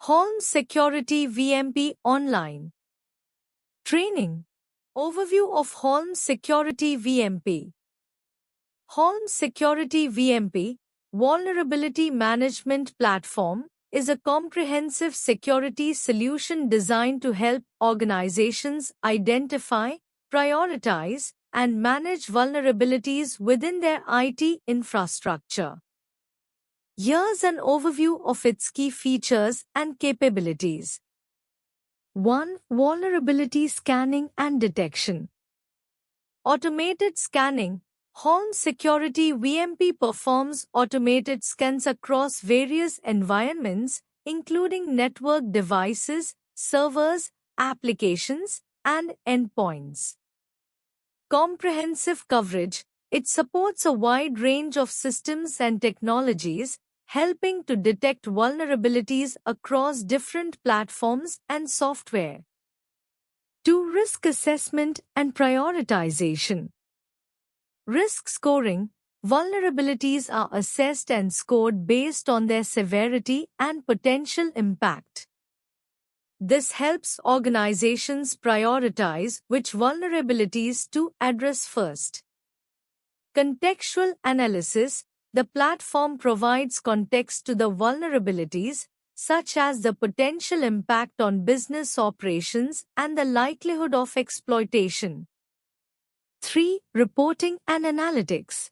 Holmes Security VMP Online Training Overview of Holmes Security VMP. Holmes Security VMP, Vulnerability Management Platform, is a comprehensive security solution designed to help organizations identify, prioritize, and manage vulnerabilities within their IT infrastructure. Here's an overview of its key features and capabilities. 1. Vulnerability Scanning and Detection. Automated Scanning. Holmes Security VMP performs automated scans across various environments, including network devices, servers, applications, and endpoints. Comprehensive coverage. It supports a wide range of systems and technologies, helping to detect vulnerabilities across different platforms and software. 2. Risk Assessment and Prioritization. Risk Scoring. Vulnerabilities are assessed and scored based on their severity and potential impact. This helps organizations prioritize which vulnerabilities to address first. Contextual Analysis. The platform provides context to the vulnerabilities, such as the potential impact on business operations and the likelihood of exploitation. 3. Reporting and Analytics.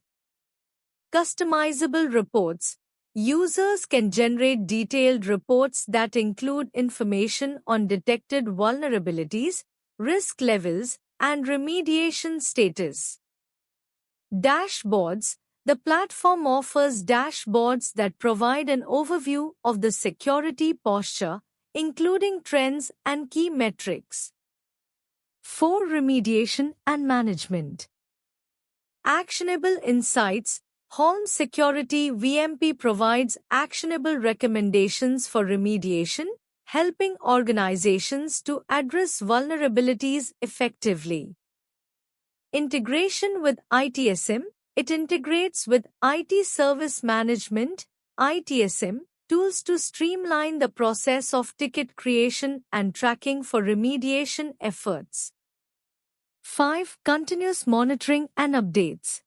Customizable reports. Users can generate detailed reports that include information on detected vulnerabilities, risk levels, and remediation status. Dashboards. The platform offers dashboards that provide an overview of the security posture, including trends and key metrics. 4. Remediation and Management. Actionable Insights. Holmes Security VMP provides actionable recommendations for remediation, helping organizations to address vulnerabilities effectively. Integration with ITSM. It integrates with IT Service Management (ITSM) tools to streamline the process of ticket creation and tracking for remediation efforts. 5. Continuous Monitoring and Updates.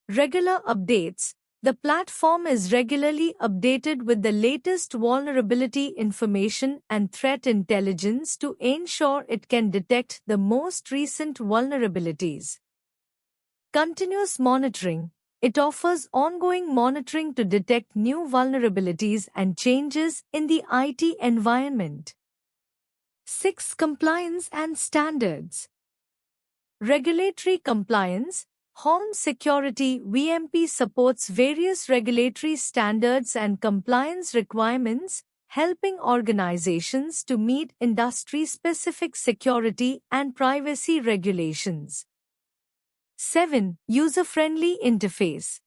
Regular updates. The platform is regularly updated with the latest vulnerability information and threat intelligence to ensure it can detect the most recent vulnerabilities. Continuous Monitoring. It offers ongoing monitoring to detect new vulnerabilities and changes in the IT environment. 6. Compliance and Standards. Regulatory Compliance. Holmes Security VMP supports various regulatory standards and compliance requirements, helping organizations to meet industry-specific security and privacy regulations. 7. User-friendly interface.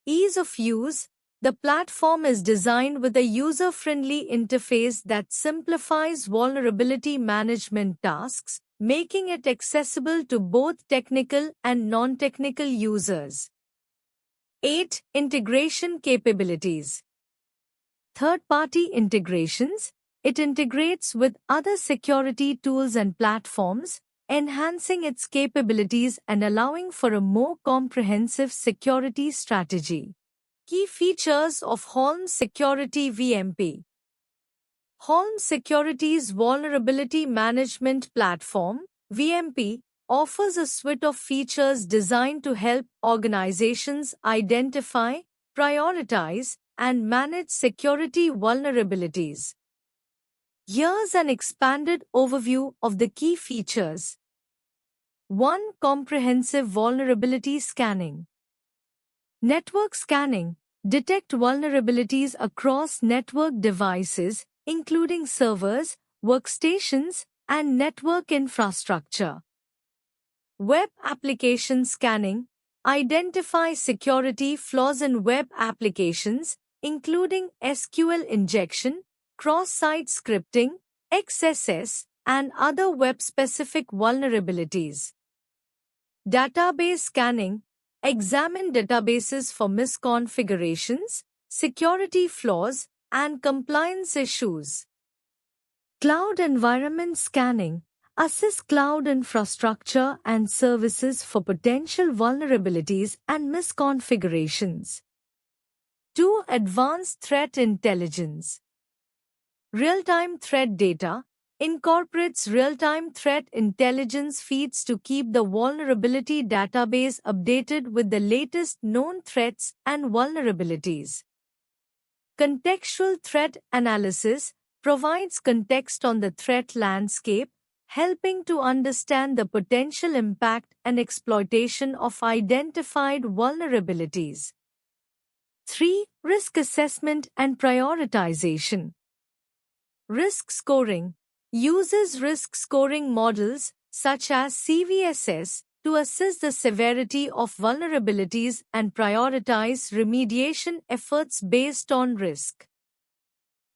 Ease of use. The platform is designed with a user-friendly interface that simplifies vulnerability management tasks, making it accessible to both technical and non-technical users. 8. Integration capabilities. Third-party integrations. It integrates with other security tools and platforms, enhancing its capabilities and allowing for a more comprehensive security strategy. Key features of Holmes Security VMP. Holmes Security's Vulnerability Management Platform, VMP, offers a suite of features designed to help organizations identify, prioritize, and manage security vulnerabilities. Here's an expanded overview of the key features. 1. Comprehensive Vulnerability Scanning. Network Scanning. Detect vulnerabilities across network devices, including servers, workstations, and network infrastructure. Web Application Scanning. Identify security flaws in web applications, including SQL injection, cross-site scripting, XSS, and other web-specific vulnerabilities. Database Scanning. Examine databases for misconfigurations, security flaws, and compliance issues. Cloud environment scanning assess cloud infrastructure and services for potential vulnerabilities and misconfigurations. 2. Advanced threat intelligence. Real-time threat data incorporates real-time threat intelligence feeds to keep the vulnerability database updated with the latest known threats and vulnerabilities. Contextual threat analysis provides context on the threat landscape, helping to understand the potential impact and exploitation of identified vulnerabilities. 3. Risk assessment and prioritization. Risk scoring uses risk scoring models such as CVSS to assess the severity of vulnerabilities and prioritize remediation efforts based on risk.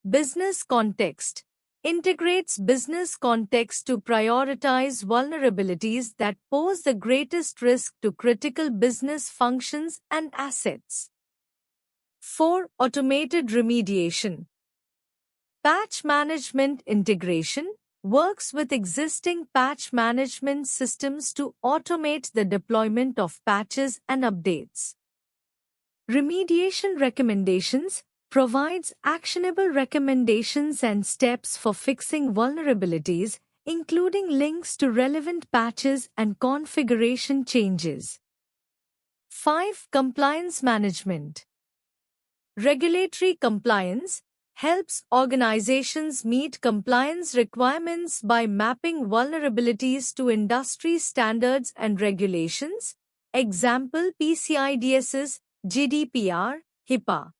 Business context integrates business context to prioritize vulnerabilities that pose the greatest risk to critical business functions and assets. 4. Automated remediation. Patch management integration works with existing patch management systems to automate the deployment of patches and updates. Remediation recommendations provides actionable recommendations and steps for fixing vulnerabilities, including links to relevant patches and configuration changes. 5. Compliance management. Regulatory compliance helps organizations meet compliance requirements by mapping vulnerabilities to industry standards and regulations, example PCI DSS, GDPR, HIPAA.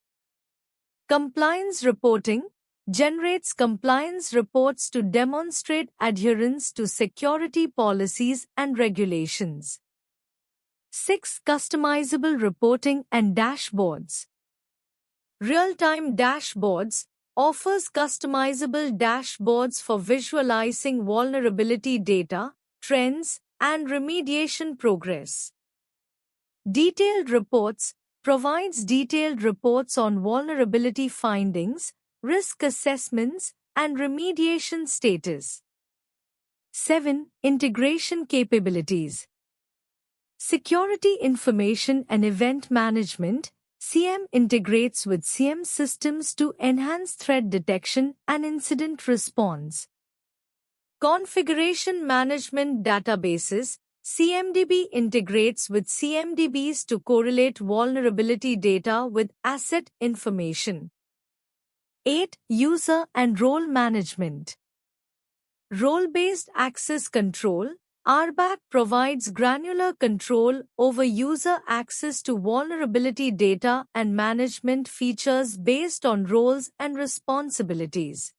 Compliance reporting generates compliance reports to demonstrate adherence to security policies and regulations. 6. Customizable reporting and dashboards. Real-time dashboards offers customizable dashboards for visualizing vulnerability data, trends, and remediation progress. Detailed reports provides detailed reports on vulnerability findings, risk assessments, and remediation status. 7. Integration capabilities. Security information and event management (SIEM) integrates with SIEM systems to enhance threat detection and incident response. Configuration management databases CMDB integrates with CMDBs to correlate vulnerability data with asset information. 8. User and role management. Role-based access control RBAC provides granular control over user access to vulnerability data and management features based on roles and responsibilities.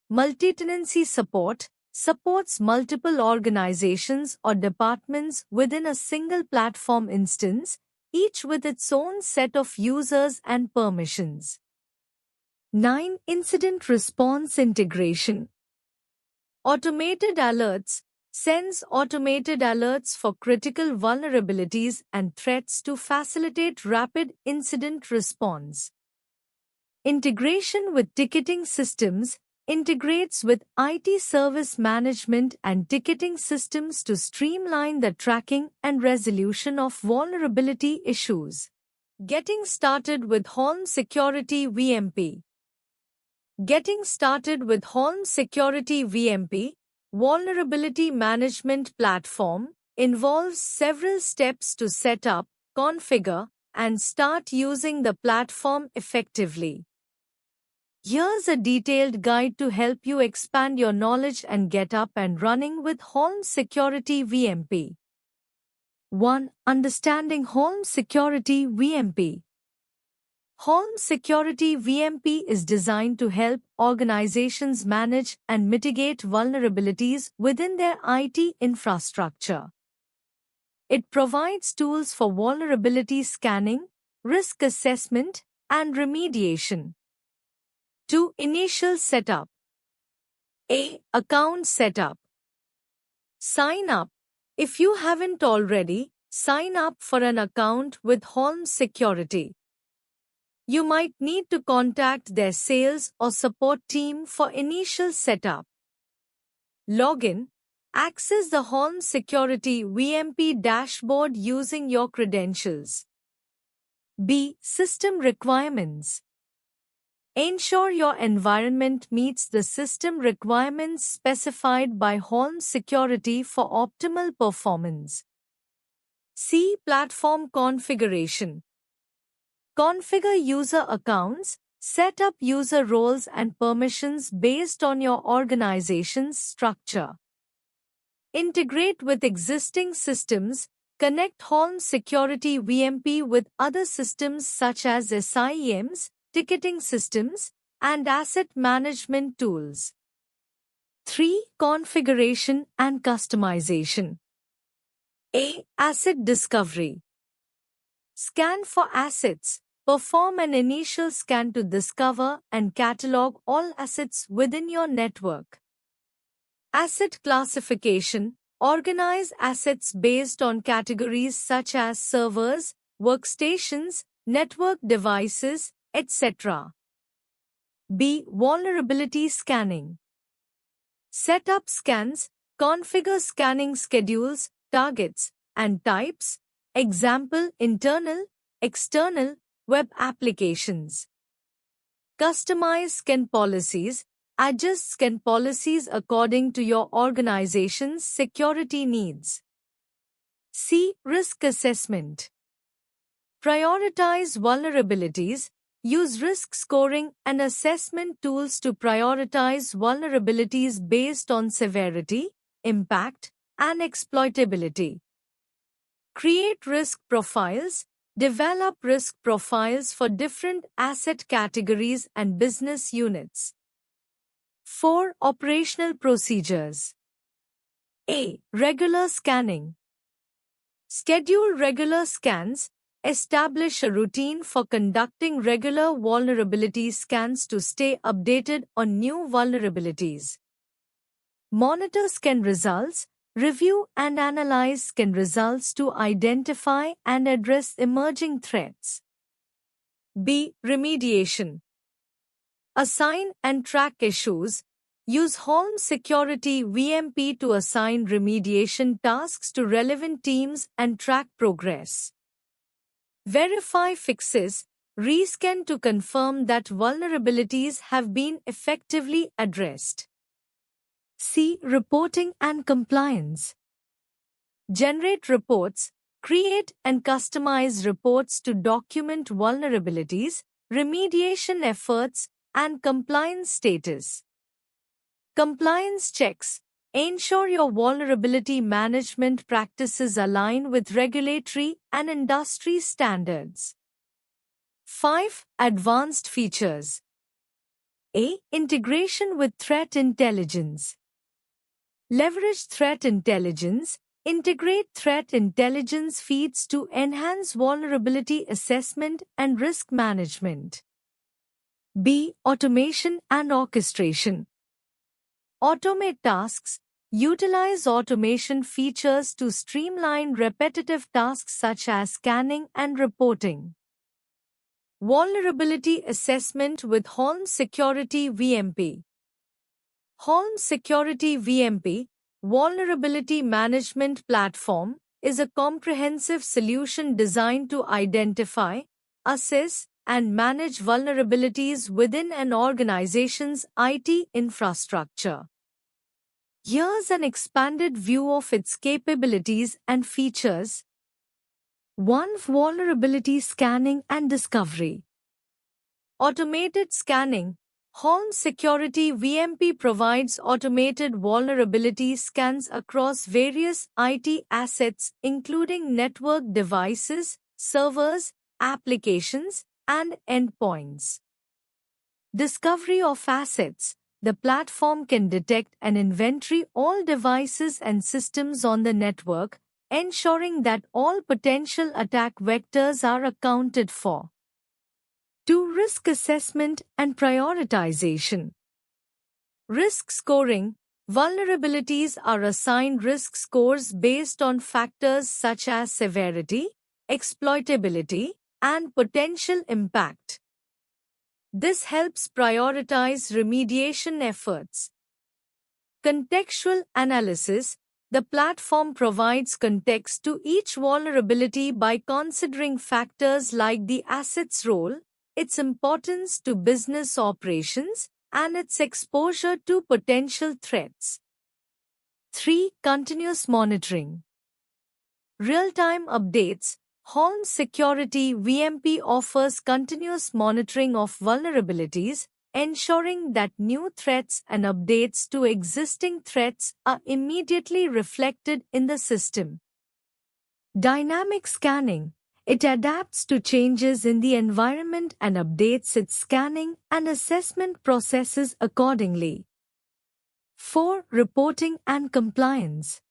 Multi-tenancy support supports multiple organizations or departments within a single platform instance, each with its own set of users and permissions. 9. Incident response integration. Automated alerts sends automated alerts for critical vulnerabilities and threats to facilitate rapid incident response. Integration with ticketing systems integrates with IT service management and ticketing systems to streamline the tracking and resolution of vulnerability issues. Getting started with Holmes Security VMP. Getting started with Holmes Security VMP, Vulnerability Management Platform, involves several steps to set up, configure, and start using the platform effectively. Here's a detailed guide to help you expand your knowledge and get up and running with Holmes Security VMP. 1. Understanding Holmes Security VMP. Holmes Security VMP is designed to help organizations manage and mitigate vulnerabilities within their IT infrastructure. It provides tools for vulnerability scanning, risk assessment, and remediation. 2. Initial setup. A. Account setup. Sign up. If you haven't already, sign up for an account with Holmes Security. You might need to contact their sales or support team for initial setup. Login. Access the Holmes Security VMP dashboard using your credentials. B. System requirements. Ensure your environment meets the system requirements specified by Holmes Security for optimal performance. C. Platform configuration. Configure user accounts, set up user roles and permissions based on your organization's structure. Integrate with existing systems. Connect Holmes Security VMP with other systems such as SIEMs, ticketing systems, and asset management tools. 3. Configuration and customization. A. Asset discovery. Scan for assets. Perform an initial scan to discover and catalog all assets within your network. Asset classification. Organize assets based on categories such as servers, workstations, network devices, etc. B. Vulnerability scanning. Set up scans, configure scanning schedules, targets, and types, example internal, external, web applications. Customize scan policies, adjust scan policies according to your organization's security needs. C. Risk assessment. Prioritize vulnerabilities. Use risk scoring and assessment tools to prioritize vulnerabilities based on severity, impact, and exploitability. Create risk profiles. Develop risk profiles for different asset categories and business units. 4. Operational procedures. A. Regular scanning. Schedule regular scans. Establish a routine for conducting regular vulnerability scans to stay updated on new vulnerabilities. Monitor scan results. Review and analyze scan results to identify and address emerging threats. B. Remediation. Assign and track issues. Use Holmes Security VMP to assign remediation tasks to relevant teams and track progress. Verify fixes. Rescan to confirm that vulnerabilities have been effectively addressed. C. Reporting and compliance. Generate reports. Create and customize reports to document vulnerabilities, remediation efforts, and compliance status. Compliance checks. Ensure your vulnerability management practices align with regulatory and industry standards. 5. Advanced features. A. Integration with threat intelligence. Leverage threat intelligence. Integrate threat intelligence feeds to enhance vulnerability assessment and risk management. B. Automation and orchestration. Automate tasks. Utilize automation features to streamline repetitive tasks such as scanning and reporting. Vulnerability assessment with Holmes Security VMP. Holmes Security VMP, Vulnerability Management Platform, is a comprehensive solution designed to identify, assess, and manage vulnerabilities within an organization's IT infrastructure. Here's an expanded view of its capabilities and features. 1. Vulnerability scanning and discovery. Automated scanning. Holmes Security VMP provides automated vulnerability scans across various IT assets including network devices, servers, applications, and endpoints. Discovery of assets. The platform can detect and inventory all devices and systems on the network, ensuring that all potential attack vectors are accounted for. 2. Risk assessment and prioritization. Risk scoring. Vulnerabilities are assigned risk scores based on factors such as severity, exploitability, and potential impact. This helps prioritize remediation efforts. Contextual analysis. The platform provides context to each vulnerability by considering factors like the asset's role, its importance to business operations, and its exposure to potential threats. 3. Continuous monitoring. Real-time updates. Holmes Security VMP offers continuous monitoring of vulnerabilities, ensuring that new threats and updates to existing threats are immediately reflected in the system. Dynamic scanning. It adapts to changes in the environment and updates its scanning and assessment processes accordingly. 4. Reporting and compliance.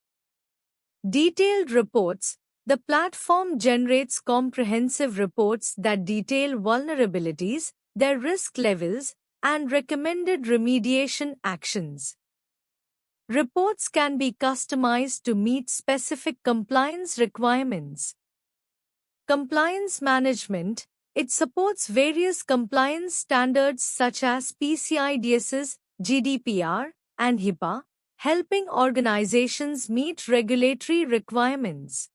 Detailed reports. The platform generates comprehensive reports that detail vulnerabilities, their risk levels, and recommended remediation actions. Reports can be customized to meet specific compliance requirements. Compliance management. It supports various compliance standards such as PCI DSS, GDPR, and HIPAA, helping organizations meet regulatory requirements.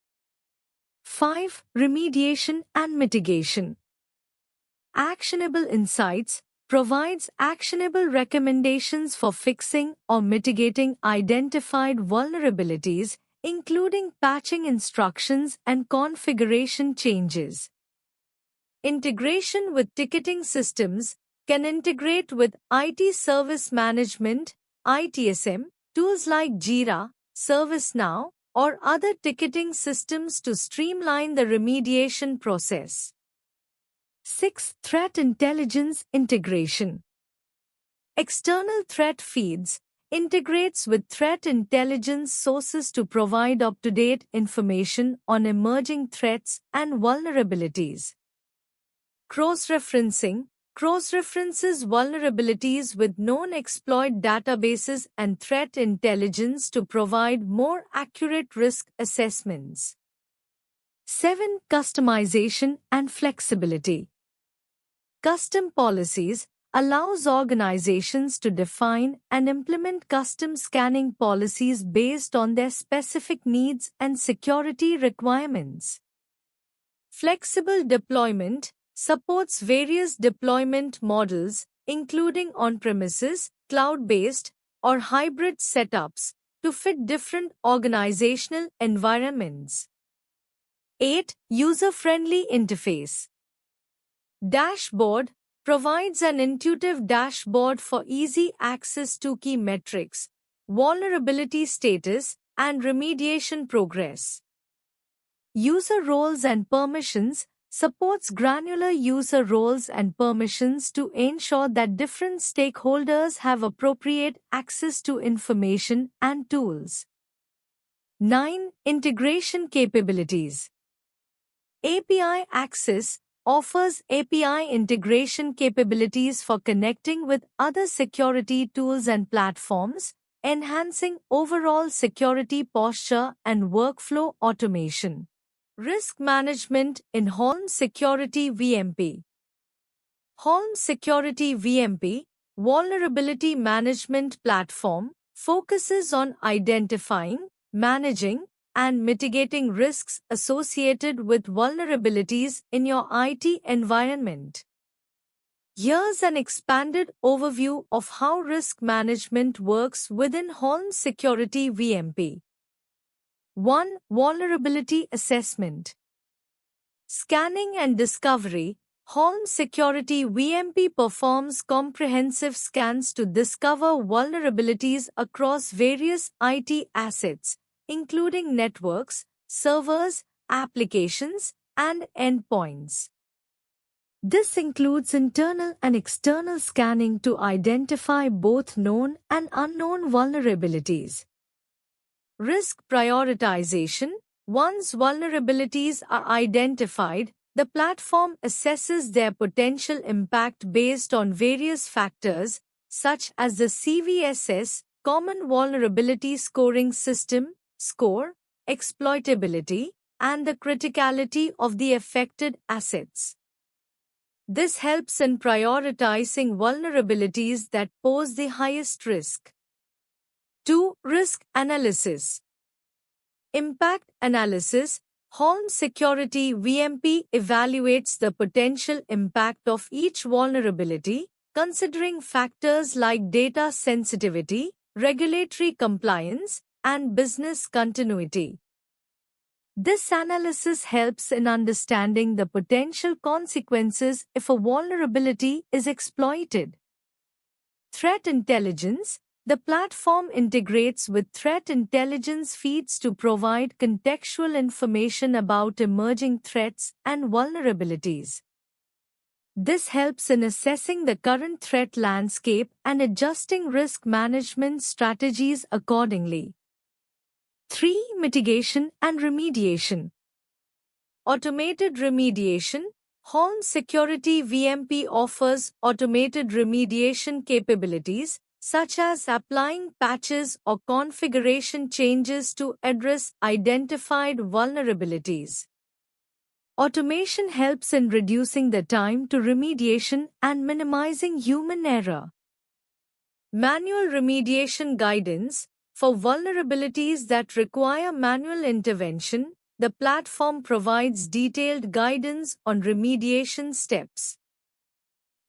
5. Remediation and mitigation. Actionable Insights provides actionable recommendations for fixing or mitigating identified vulnerabilities, including patching instructions and configuration changes. Integration with ticketing systems can integrate with IT service management, ITSM, tools like Jira, ServiceNow, or other ticketing systems to streamline the remediation process. 6. Threat intelligence integration. External threat feeds integrates with threat intelligence sources to provide up-to-date information on emerging threats and vulnerabilities. Cross-referencing cross-references vulnerabilities with known exploit databases and threat intelligence to provide more accurate risk assessments. 7. Customization and flexibility. Custom policies allows organizations to define and implement custom scanning policies based on their specific needs and security requirements. Flexible deployment supports various deployment models, including on-premises, cloud-based, or hybrid setups, to fit different organizational environments. 8. User-friendly interface. Dashboard provides an intuitive dashboard for easy access to key metrics, vulnerability status, and remediation progress. User roles and permissions supports granular user roles and permissions to ensure that different stakeholders have appropriate access to information and tools. 9. Integration capabilities. API Access offers API integration capabilities for connecting with other security tools and platforms, enhancing overall security posture and workflow automation. Risk management in Holmes Security VMP. Holmes Security VMP, Vulnerability Management Platform, focuses on identifying, managing, and mitigating risks associated with vulnerabilities in your IT environment. Here's an expanded overview of how risk management works within Holmes Security VMP. 1. Vulnerability assessment. Scanning and discovery. Holmes Security VMP performs comprehensive scans to discover vulnerabilities across various IT assets, including networks, servers, applications, and endpoints. This includes internal and external scanning to identify both known and unknown vulnerabilities. Risk prioritization. Once vulnerabilities are identified, the platform assesses their potential impact based on various factors, such as the CVSS, Common Vulnerability Scoring System, SCORE, exploitability, and the criticality of the affected assets. This helps in prioritizing vulnerabilities that pose the highest risk. 2. Risk analysis. Impact analysis. Home Security VMP evaluates the potential impact of each vulnerability, considering factors like data sensitivity, regulatory compliance, and business continuity. This analysis helps in understanding the potential consequences if a vulnerability is exploited. Threat intelligence. The platform integrates with threat intelligence feeds to provide contextual information about emerging threats and vulnerabilities. This helps in assessing the current threat landscape and adjusting risk management strategies accordingly. 3. Mitigation and remediation. Automated remediation. Home Security VMP offers automated remediation capabilities, such as applying patches or configuration changes to address identified vulnerabilities. Automation helps in reducing the time to remediation and minimizing human error. Manual remediation guidance. For vulnerabilities that require manual intervention, the platform provides detailed guidance on remediation steps.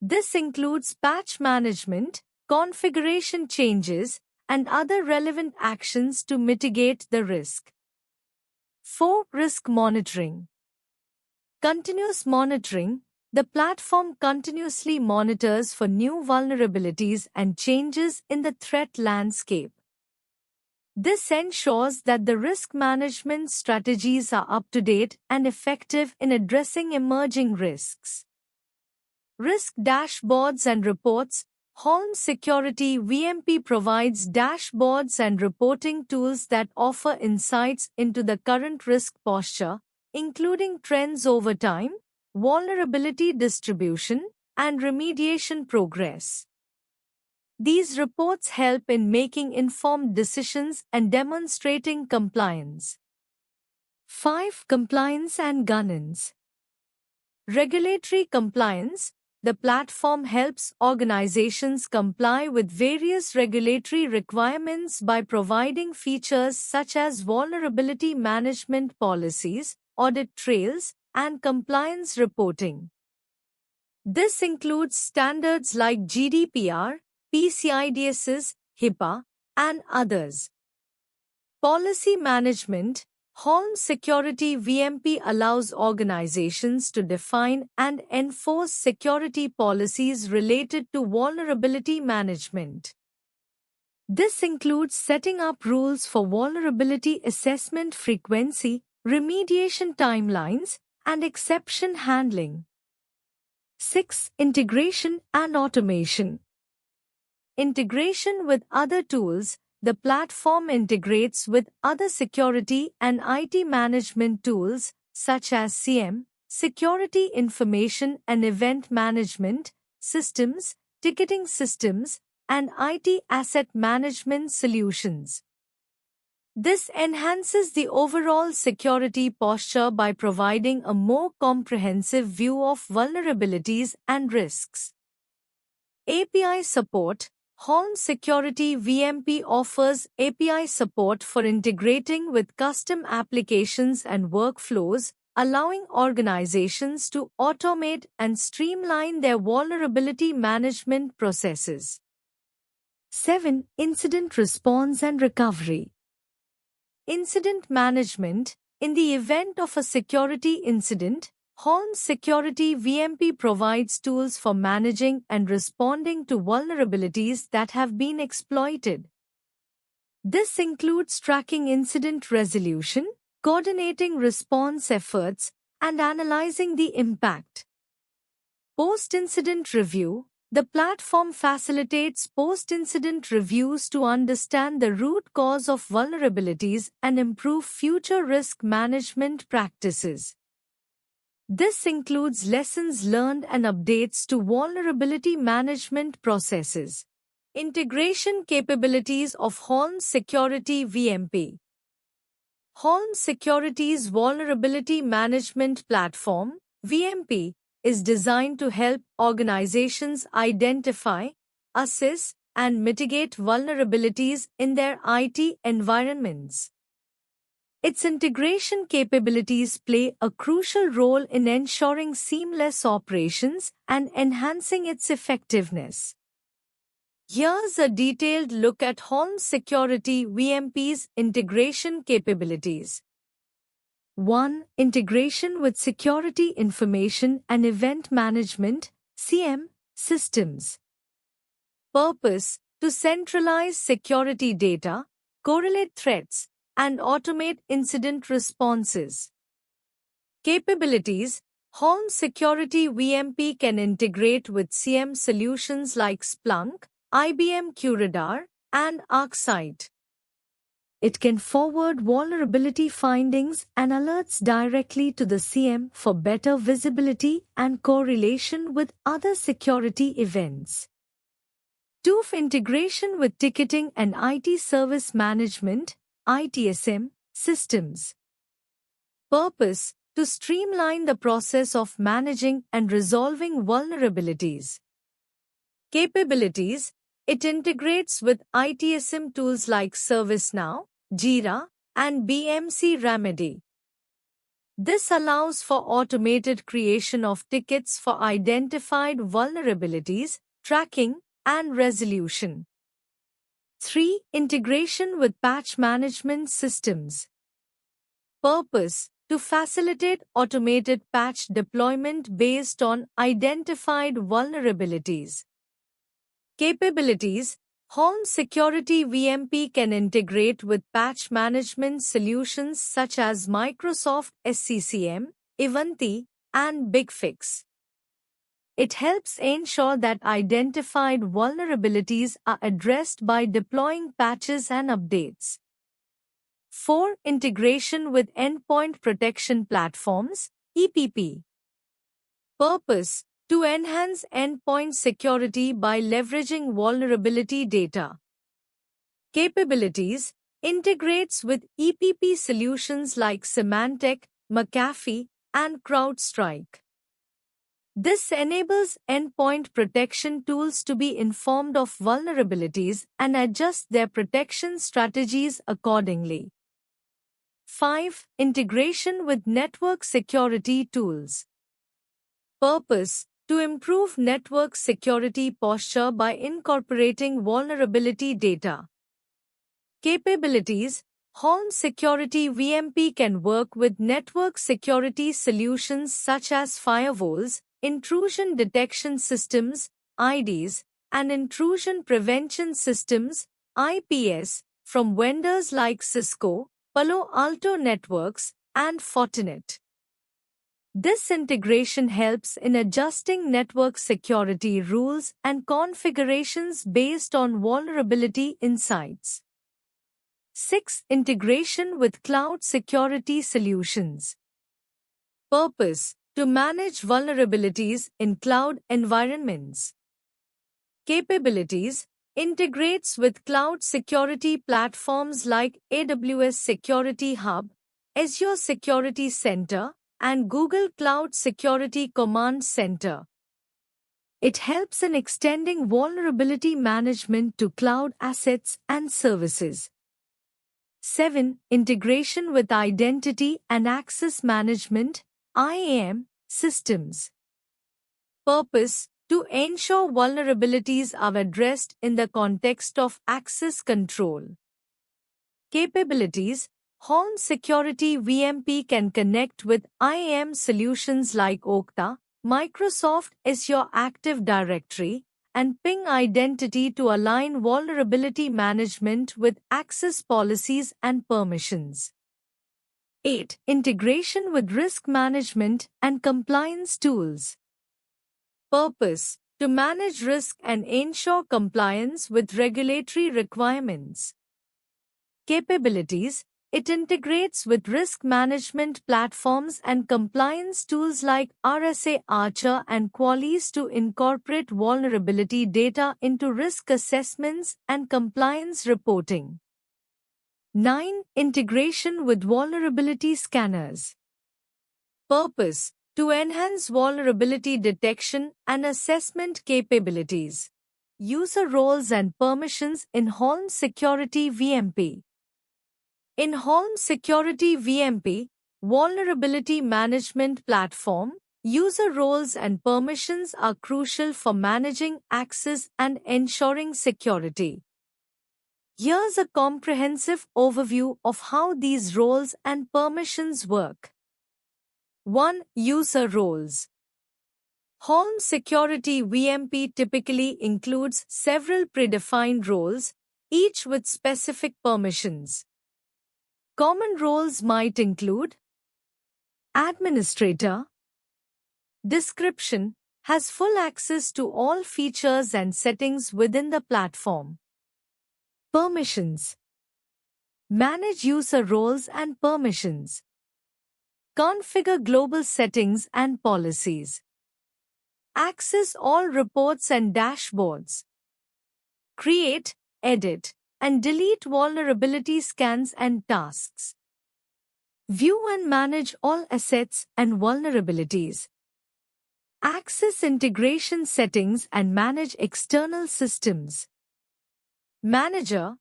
This includes patch management, configuration changes, and other relevant actions to mitigate the risk. 4. Risk monitoring. Continuous monitoring. The platform continuously monitors for new vulnerabilities and changes in the threat landscape. This ensures that the risk management strategies are up to date and effective in addressing emerging risks. Risk dashboards and reports. Home Security VMP provides dashboards and reporting tools that offer insights into the current risk posture, including trends over time, vulnerability distribution, and remediation progress. These reports help in making informed decisions and demonstrating compliance. 5. Compliance and governance. Regulatory compliance. The platform helps organizations comply with various regulatory requirements by providing features such as vulnerability management policies, audit trails, and compliance reporting. This includes standards like GDPR, PCI DSS, HIPAA, and others. Policy management. Home Security VMP allows organizations to define and enforce security policies related to vulnerability management. This includes setting up rules for vulnerability assessment frequency, remediation timelines, and exception handling. 6. Integration and automation. Integration with other tools. The platform integrates with other security and IT management tools such as SIEM, security information and event management systems, ticketing systems, and IT asset management solutions. This enhances the overall security posture by providing a more comprehensive view of vulnerabilities and risks. API support. Home Security VMP offers API support for integrating with custom applications and workflows, allowing organizations to automate and streamline their vulnerability management processes. 7. Incident response and recovery. Incident management. In the event of a security incident, Home Security VMP provides tools for managing and responding to vulnerabilities that have been exploited. This includes tracking incident resolution, coordinating response efforts, and analyzing the impact. Post-incident review. The platform facilitates post-incident reviews to understand the root cause of vulnerabilities and improve future risk management practices. This includes lessons learned and updates to vulnerability management processes. Integration capabilities of Home Security VMP. Home Security's Vulnerability Management Platform, VMP, is designed to help organizations identify, assess, and mitigate vulnerabilities in their IT environments. Its integration capabilities play a crucial role in ensuring seamless operations and enhancing its effectiveness. Here's a detailed look at Holmes Security VMP's integration capabilities. 1. Integration with Security Information and Event Management (CM) systems. Purpose: to centralize security data, correlate threats, and automate incident responses. Capabilities: Holmes Security VMP can integrate with CM solutions like Splunk, IBM QRadar, and ArcSight. It can forward vulnerability findings and alerts directly to the CM for better visibility and correlation with other security events. 2. Integration with ticketing and IT service management (ITSM) systems. Purpose: to streamline the process of managing and resolving vulnerabilities. Capabilities: it integrates with ITSM tools like ServiceNow, Jira, and BMC Remedy. This allows for automated creation of tickets for identified vulnerabilities, tracking, and resolution. 3. Integration with patch management systems. Purpose: to facilitate automated patch deployment based on identified vulnerabilities. Capabilities: Holmes Security VMP can integrate with patch management solutions such as Microsoft SCCM, Ivanti, and BigFix. It helps ensure that identified vulnerabilities are addressed by deploying patches and updates. 4. Integration with Endpoint Protection Platforms (EPP). Purpose: to enhance endpoint security by leveraging vulnerability data. Capabilities: integrates with EPP solutions like Symantec, McAfee, and CrowdStrike. This enables endpoint protection tools to be informed of vulnerabilities and adjust their protection strategies accordingly. 5. Integration with network security tools. Purpose: to improve network security posture by incorporating vulnerability data. Capabilities: Holmes Security VMP can work with network security solutions such as firewalls, intrusion detection systems (IDS), and intrusion prevention systems (IPS) from vendors like Cisco, Palo Alto Networks, and Fortinet. This integration helps in adjusting network security rules and configurations based on vulnerability insights. 6. Integration with cloud security solutions. Purpose: to manage vulnerabilities in cloud environments. Capabilities: integrates with cloud security platforms like AWS Security Hub, Azure Security Center, and Google Cloud Security Command Center. It helps in extending vulnerability management to cloud assets and services. 7. Integration with Identity and Access Management (IAM) systems. Purpose: to ensure vulnerabilities are addressed in the context of access control. Capabilities: Holmes Security VMP can connect with IAM solutions like Okta, Microsoft Azure Active Directory, and Ping Identity to align vulnerability management with access policies and permissions. 8. Integration with risk management and compliance tools. Purpose: to manage risk and ensure compliance with regulatory requirements. Capabilities: it integrates with risk management platforms and compliance tools like RSA Archer and Qualys to incorporate vulnerability data into risk assessments and compliance reporting. 9. Integration with vulnerability scanners. Purpose: to enhance vulnerability detection and assessment capabilities. User roles and permissions in Holmes Security VMP. In Holmes Security VMP, Vulnerability Management Platform, user roles and permissions are crucial for managing access and ensuring security. Here's a comprehensive overview of how these roles and permissions work. 1. User roles. Holmes Security VMP typically includes several predefined roles, each with specific permissions. Common roles might include Administrator. Description has full access to all features and settings within the platform. Permissions. Manage user roles and permissions. Configure global settings and policies. Access all reports and dashboards. Create, edit, and delete vulnerability scans and tasks. View and manage all assets and vulnerabilities. Access integration settings and manage external systems. Manager.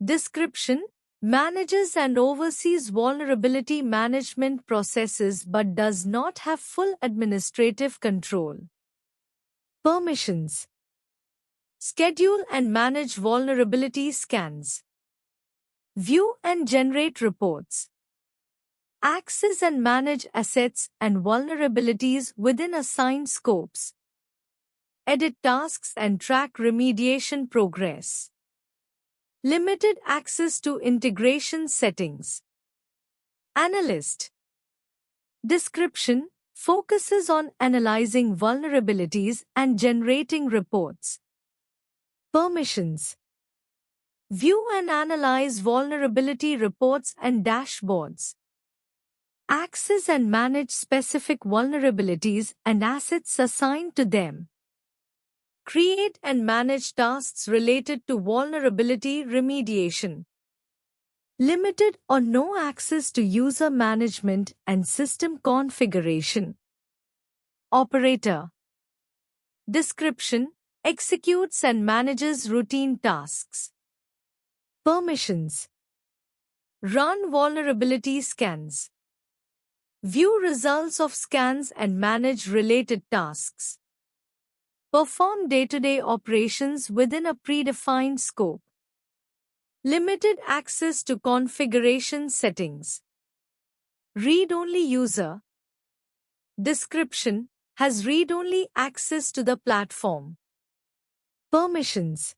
Description: manages and oversees vulnerability management processes but does not have full administrative control. Permissions. Schedule and manage vulnerability scans. View and generate reports. Access and manage assets and vulnerabilities within assigned scopes. Edit tasks and track remediation progress. Limited access to integration settings. Analyst. Description: focuses on analyzing vulnerabilities and generating reports. Permissions. View and analyze vulnerability reports and dashboards. Access and manage specific vulnerabilities and assets assigned to them. Create and manage tasks related to vulnerability remediation. Limited or no access to user management and system configuration. Operator. Description: executes and manages routine tasks. Permissions. Run vulnerability scans. View results of scans and manage related tasks. Perform day-to-day operations within a predefined scope. Limited access to configuration settings. Read-only user. Description: has read-only access to the platform. Permissions.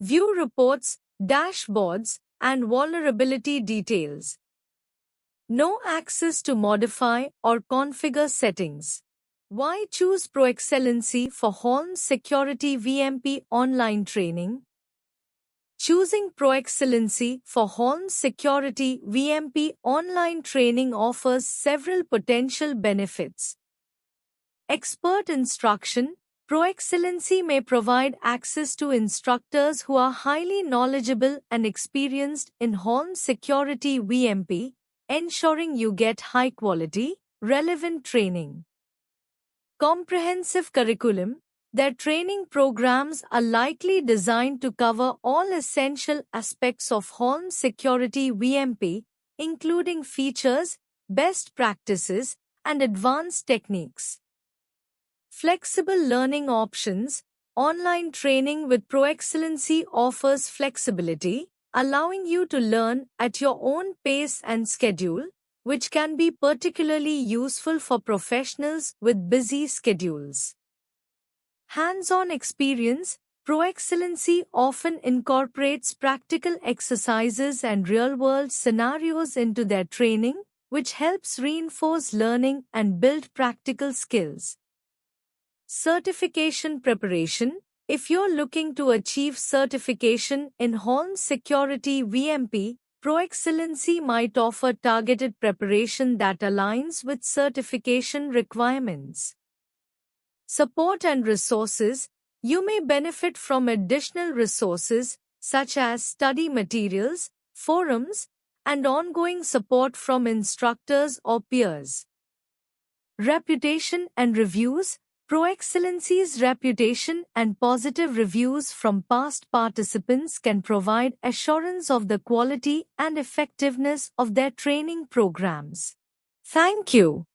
View reports, dashboards, and vulnerability details. No access to modify or configure settings. Why choose ProExcellency for Holmes Security VMP online training? Choosing ProExcellency for Holmes Security VMP online training offers several potential benefits. Expert instruction. ProExcellency may provide access to instructors who are highly knowledgeable and experienced in Holmes Security VMP, ensuring you get high-quality, relevant training. Comprehensive curriculum. Their training programs are likely designed to cover all essential aspects of Holmes Security VMP, including features, best practices, and advanced techniques. Flexible learning options. Online training with ProExcellency offers flexibility, allowing you to learn at your own pace and schedule, which can be particularly useful for professionals with busy schedules. Hands-on experience. ProExcellency often incorporates practical exercises and real-world scenarios into their training, which helps reinforce learning and build practical skills. Certification preparation. If you're looking to achieve certification in Holmes Security VMP, ProExcellency might offer targeted preparation that aligns with certification requirements. Support and resources. You may benefit from additional resources such as study materials, forums, and ongoing support from instructors or peers. Reputation and reviews. ProExcellency's reputation and positive reviews from past participants can provide assurance of the quality and effectiveness of their training programs. Thank you.